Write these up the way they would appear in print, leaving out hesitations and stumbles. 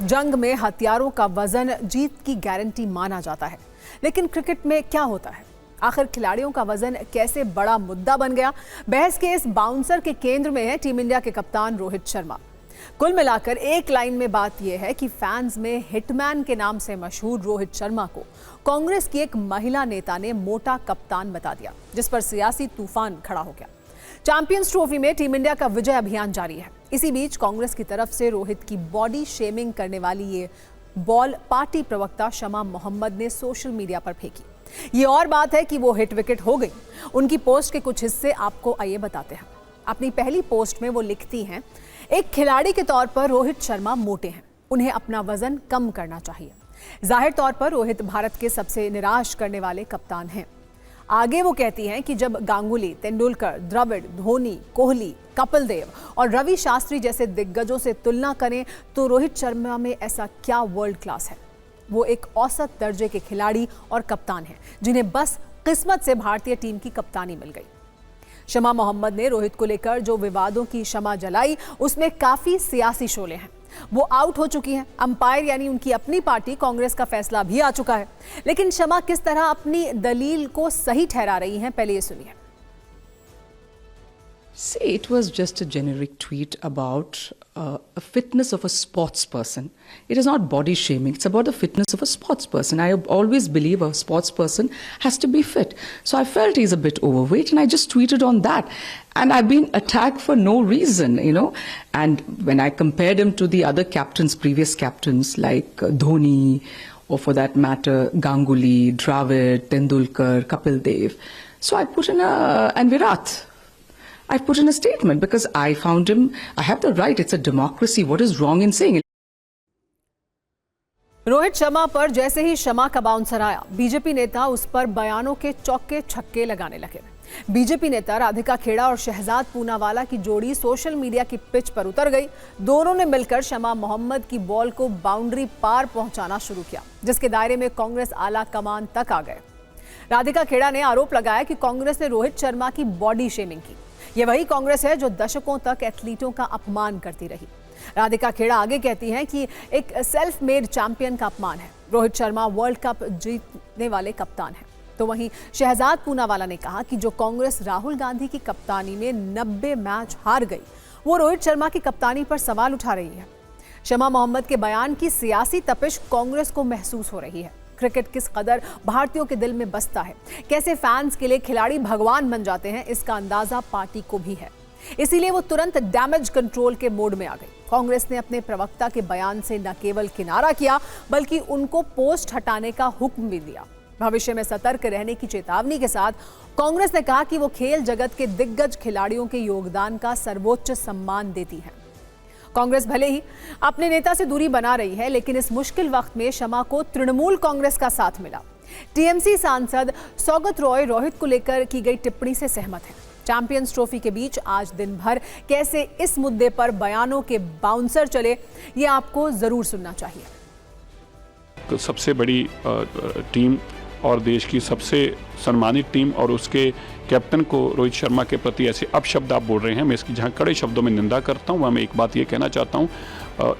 जंग में हथियारों का वजन जीत की गारंटी माना जाता है, लेकिन क्रिकेट में क्या होता है? आखिर खिलाड़ियों का वजन कैसे बड़ा मुद्दा बन गया? बहस के इस बाउंसर के केंद्र में है टीम इंडिया के कप्तान रोहित शर्मा। कुल मिलाकर एक लाइन में बात यह है कि फैंस में हिटमैन के नाम से मशहूर रोहित शर्मा को कांग्रेस की एक महिला नेता ने मोटा कप्तान बता दिया, जिस पर सियासी तूफान खड़ा हो गया। चैंपियंस ट्रॉफी में टीम इंडिया का विजय अभियान जारी है। इसी बीच कांग्रेस की तरफ से रोहित की बॉडी शेमिंग करने वाली ये बॉल पार्टी प्रवक्ता शमा मोहम्मद ने सोशल मीडिया पर फेंकी। ये और बात है कि वो हिट विकेट हो गई। उनकी पोस्ट के कुछ हिस्से आपको आइए बताते हैं। अपनी पहली पोस्ट में वो लिखती हैं, एक खिलाड़ी के तौर पर रोहित शर्मा मोटे हैं, उन्हें अपना वजन कम करना चाहिए। जाहिर तौर पर रोहित भारत के सबसे निराश करने वाले कप्तान हैं। आगे वो कहती हैं कि जब गांगुली, तेंदुलकर, द्रविड़, धोनी, कोहली, कपिल देव और रवि शास्त्री जैसे दिग्गजों से तुलना करें तो रोहित शर्मा में ऐसा क्या वर्ल्ड क्लास है? वो एक औसत दर्जे के खिलाड़ी और कप्तान हैं, जिन्हें बस किस्मत से भारतीय टीम की कप्तानी मिल गई। शमा मोहम्मद ने रोहित को लेकर जो विवादों की शमा जलाई, उसमें काफी सियासी शोले हैं। वो आउट हो चुकी हैं। अंपायर यानी उनकी अपनी पार्टी कांग्रेस का फैसला भी आ चुका है। लेकिन शमा किस तरह अपनी दलील को सही ठहरा रही हैं, पहले ये सुनिए। See, it was just a generic tweet about a fitness of a sports person. It is not body shaming. It's about the fitness of a sports person. I always believe a sports person has to be fit. So I felt he's a bit overweight and I just tweeted on that. And I've been attacked for no reason, you know. And when I compared him to the other captains, previous captains like Dhoni or for that matter, Ganguly, Dravid, Tendulkar, Kapil Dev. So I put in and Virat. I put in a statement because I found him, I have the right, it's a democracy. What is wrong in saying it? Rohit Sharma पर जैसे ही शमा का bouncer आया, BJP नेता उस पर बयानों के चौके छक्के लगाने लगे। बीजेपी नेता राधिका खेड़ा और शहजाद पूनावाला की जोड़ी सोशल मीडिया की पिच पर उतर गई। दोनों ने मिलकर शमा मोहम्मद की बॉल को बाउंड्री पार पहुंचाना शुरू किया, जिसके दायरे में कांग्रेस आला कमान तक आ गए। राधिका खेड़ा ने आरोप लगाया कि कांग्रेस ने रोहित शर्मा की बॉडी शेमिंग की। ये वही कांग्रेस है जो दशकों तक एथलीटों का अपमान करती रही। राधिका खेड़ा आगे कहती हैं कि एक सेल्फ मेड चैंपियन का अपमान है। रोहित शर्मा वर्ल्ड कप जीतने वाले कप्तान हैं। तो वहीं शहजाद पूनावाला ने कहा कि जो कांग्रेस राहुल गांधी की कप्तानी में 90 मैच हार गई, वो रोहित शर्मा की कप्तानी पर सवाल उठा रही है। शमा मोहम्मद के बयान की सियासी तपिश कांग्रेस को महसूस हो रही है। क्रिकेट किस कदर भारतीयों के दिल में बसता है, कैसे फैंस के लिए खिलाड़ी भगवान बन जाते हैं, इसका अंदाजा पार्टी को भी है। इसीलिए वो तुरंत डैमेज कंट्रोल के मोड में आ गई। कांग्रेस ने अपने प्रवक्ता के बयान से न केवल किनारा किया, बल्कि उनको पोस्ट हटाने का हुक्म भी दिया। भविष्य में सतर्क रहने की चेतावनी के साथ कांग्रेस ने कहा कि वो खेल जगत के दिग्गज खिलाड़ियों के योगदान का सर्वोच्च सम्मान देती है। कांग्रेस भले ही अपने नेता से दूरी बना रही है, लेकिन इस मुश्किल वक्त में शमा को तृणमूल कांग्रेस का साथ मिला। टीएमसी सांसद सौगत रॉय रोहित को लेकर की गई टिप्पणी से सहमत हैं। चैंपियंस ट्रॉफी के बीच आज दिन भर कैसे इस मुद्दे पर बयानों के बाउंसर चले, ये आपको जरूर सुनना चाहिए। सबसे बड़ी टीम और देश की सबसे सम्मानित टीम और उसके कैप्टन को रोहित शर्मा के प्रति ऐसे अपशब्द आप बोल रहे हैं, मैं इसकी जहां कड़े शब्दों में निंदा करता हूं, वहां मैं एक बात ये कहना चाहता हूं,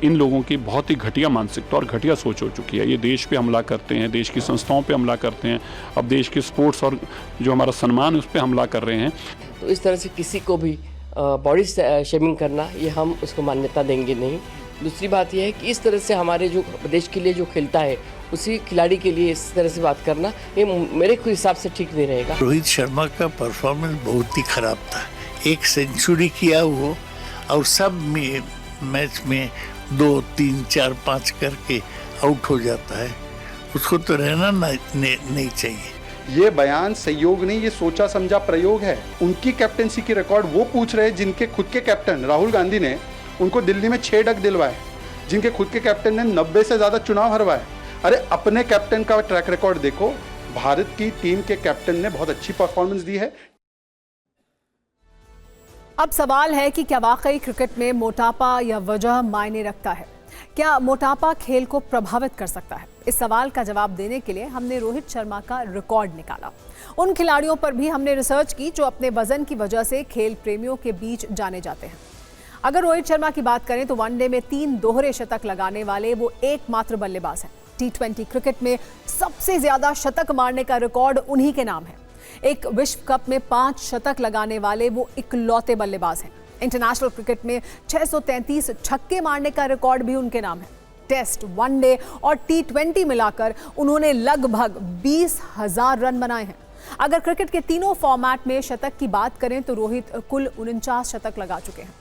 इन लोगों की बहुत ही घटिया मानसिकता और घटिया सोच हो चुकी है। ये देश पे हमला करते हैं, देश की संस्थाओं पे हमला करते हैं, अब देश के स्पोर्ट्स और जो हमारा सम्मान उस पर हमला कर रहे हैं। तो इस तरह से किसी को भी बॉडी शेमिंग करना, ये हम उसको मान्यता देंगे नहीं। दूसरी बात यह है कि इस तरह से हमारे जो देश के लिए जो खेलता है, उसी खिलाड़ी के लिए इस तरह से बात करना, ये मेरे हिसाब से ठीक नहीं रहेगा। रोहित शर्मा का परफॉर्मेंस बहुत ही खराब था। एक सेंचुरी किया वो और सब मैच में 2, 3, 4, 5 करके आउट हो जाता है। उसको तो रहना नहीं चाहिए। ये बयान संयोग नहीं, ये सोचा समझा प्रयोग है। उनकी कैप्टेंसी की रिकॉर्ड वो पूछ रहे हैं जिनके खुद के कैप्टन राहुल गांधी ने उनको दिल्ली में 6 डक दिलवाए, जिनके खुद के कैप्टन ने 90 से ज्यादा चुनाव हरवाए। अरे अपने कैप्टन का ट्रैक रिकॉर्ड देखो। भारत की टीम के कैप्टन ने बहुत अच्छी परफॉर्मेंस दी है। अब सवाल है कि क्या वाकई क्रिकेट में मोटापा या वजह मायने रखता है? क्या मोटापा खेल को प्रभावित कर सकता है? इस सवाल का जवाब देने के लिए हमने रोहित शर्मा का रिकॉर्ड निकाला। उन खिलाड़ियों पर भी हमने रिसर्च की जो अपने वजन की वजह से खेल प्रेमियों के बीच जाने जाते हैं। अगर रोहित शर्मा की बात करें तो वनडे में 3 दोहरे शतक लगाने वाले वो एकमात्र बल्लेबाज हैं। T20 क्रिकेट में सबसे ज्यादा शतक मारने का रिकॉर्ड उन्हीं के नाम है। एक विश्व कप में 5 शतक लगाने वाले वो इकलौते बल्लेबाज हैं। इंटरनेशनल क्रिकेट में 633 छक्के मारने का रिकॉर्ड भी उनके नाम है। टेस्ट, वनडे और T20 मिलाकर उन्होंने लगभग 20,000 रन बनाए हैं। अगर क्रिकेट के तीनों फॉर्मेट में शतक की बात करें तो रोहित कुल 49 शतक लगा चुके हैं।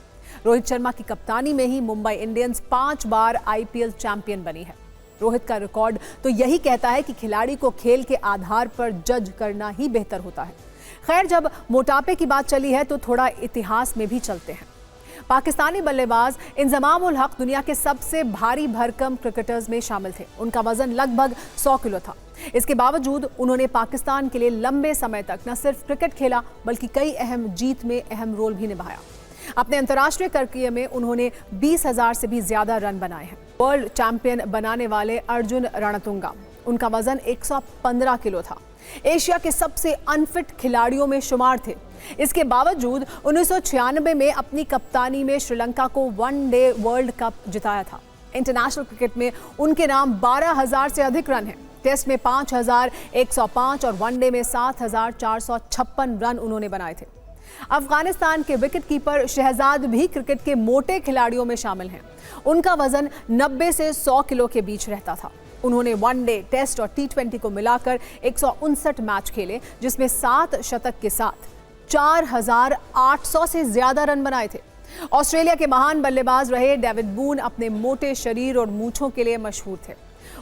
रोहित शर्मा की कप्तानी में ही मुंबई इंडियंस 5 बार IPL चैंपियन बनी है। रोहित का रिकॉर्ड तो यही कहता है कि खिलाड़ी को खेल के आधार पर जज करना ही बेहतर होता है। खैर, जब मोटापे की बात चली है तो थोड़ा इतिहास में भी चलते हैं। पाकिस्तानी बल्लेबाज इंजमाम उल हक दुनिया के सबसे भारी भरकम क्रिकेटर्स में शामिल थे। उनका वजन लगभग 100 किलो था। इसके बावजूद उन्होंने पाकिस्तान के लिए लंबे समय तक न सिर्फ क्रिकेट खेला बल्कि कई अहम जीत में अहम रोल भी निभाया। अपने अंतर्राष्ट्रीय करियर में उन्होंने 20,000 से भी ज्यादा रन बनाए हैं। वर्ल्ड चैंपियन बनाने वाले अर्जुन रणतुंगा, उनका वजन 115 किलो था। एशिया के सबसे अनफिट खिलाड़ियों में शुमार थे। इसके बावजूद 1996 में अपनी कप्तानी में श्रीलंका को वनडे वर्ल्ड कप जिताया था। इंटरनेशनल क्रिकेट में उनके नाम 12,000 से अधिक रन हैं। टेस्ट में 5,105 और वनडे में 7,456 रन उन्होंने बनाए थे। अफगानिस्तान के विकेटकीपर शहजाद भी क्रिकेट के मोटे खिलाड़ियों में शामिल हैं। उनका वजन 90 से 100 किलो के बीच रहता था। उन्होंने वनडे, टेस्ट और T20 को मिलाकर 159 मैच खेले, जिसमें 7 शतक के साथ 4,800 से ज्यादा रन बनाए थे। ऑस्ट्रेलिया के महान बल्लेबाज रहे डेविड बून अपने मोटे शरीर और मूंछों के लिए मशहूर थे।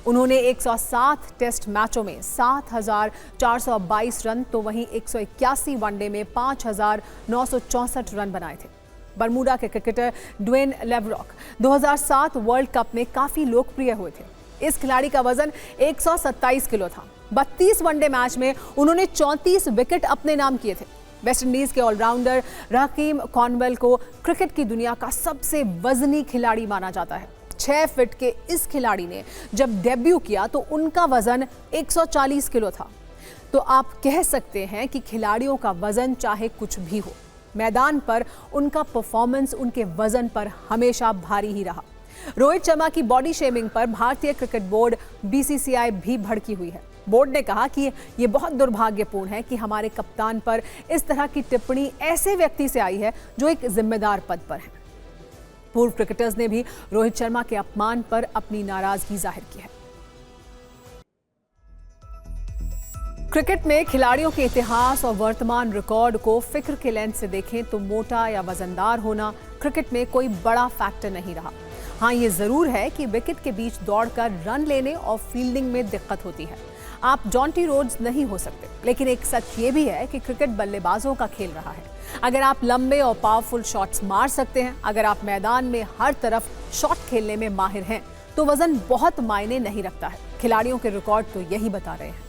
उन्होंने 107 टेस्ट मैचों में 7,422 रन तो वहीं 181 वनडे में 5,964 रन बनाए थे। बरमूडा के क्रिकेटर ड्वेन लेवरॉक 2007 वर्ल्ड कप में काफी लोकप्रिय हुए थे। इस खिलाड़ी का वजन 127 किलो था। 32 वनडे मैच में उन्होंने 34 विकेट अपने नाम किए थे। वेस्टइंडीज के ऑलराउंडर रहीम कॉर्नवेल को क्रिकेट की दुनिया का सबसे वजनी खिलाड़ी माना जाता है। 6 फीट के इस खिलाड़ी ने जब डेब्यू किया तो उनका वजन 140 किलो था। तो आप कह सकते हैं कि खिलाड़ियों का वजन चाहे कुछ भी हो, मैदान पर उनका परफॉर्मेंस उनके वजन पर हमेशा भारी ही रहा। रोहित शर्मा की बॉडी शेमिंग पर भारतीय क्रिकेट बोर्ड BCCI भी भड़की हुई है। बोर्ड ने कहा कि ये बहुत दुर्भाग्यपूर्ण है कि हमारे कप्तान पर इस तरह की टिप्पणी ऐसे व्यक्ति से आई है जो एक जिम्मेदार पद पर है। पूर्व क्रिकेटर्स ने भी रोहित शर्मा के अपमान पर अपनी नाराजगी जाहिर की है। क्रिकेट में खिलाड़ियों के इतिहास और वर्तमान रिकॉर्ड को फिक्र के लेंस से देखें तो मोटा या वजनदार होना क्रिकेट में कोई बड़ा फैक्टर नहीं रहा। हाँ, ये जरूर है कि विकेट के बीच दौड़कर रन लेने और फील्डिंग में दिक्कत होती है। आप जॉन्टी रोड्स नहीं हो सकते, लेकिन एक सच ये भी है कि क्रिकेट बल्लेबाजों का खेल रहा है। अगर आप लंबे और पावरफुल शॉट्स मार सकते हैं, अगर आप मैदान में हर तरफ शॉट खेलने में माहिर हैं, तो वजन बहुत मायने नहीं रखता है। खिलाड़ियों के रिकॉर्ड तो यही बता रहे हैं।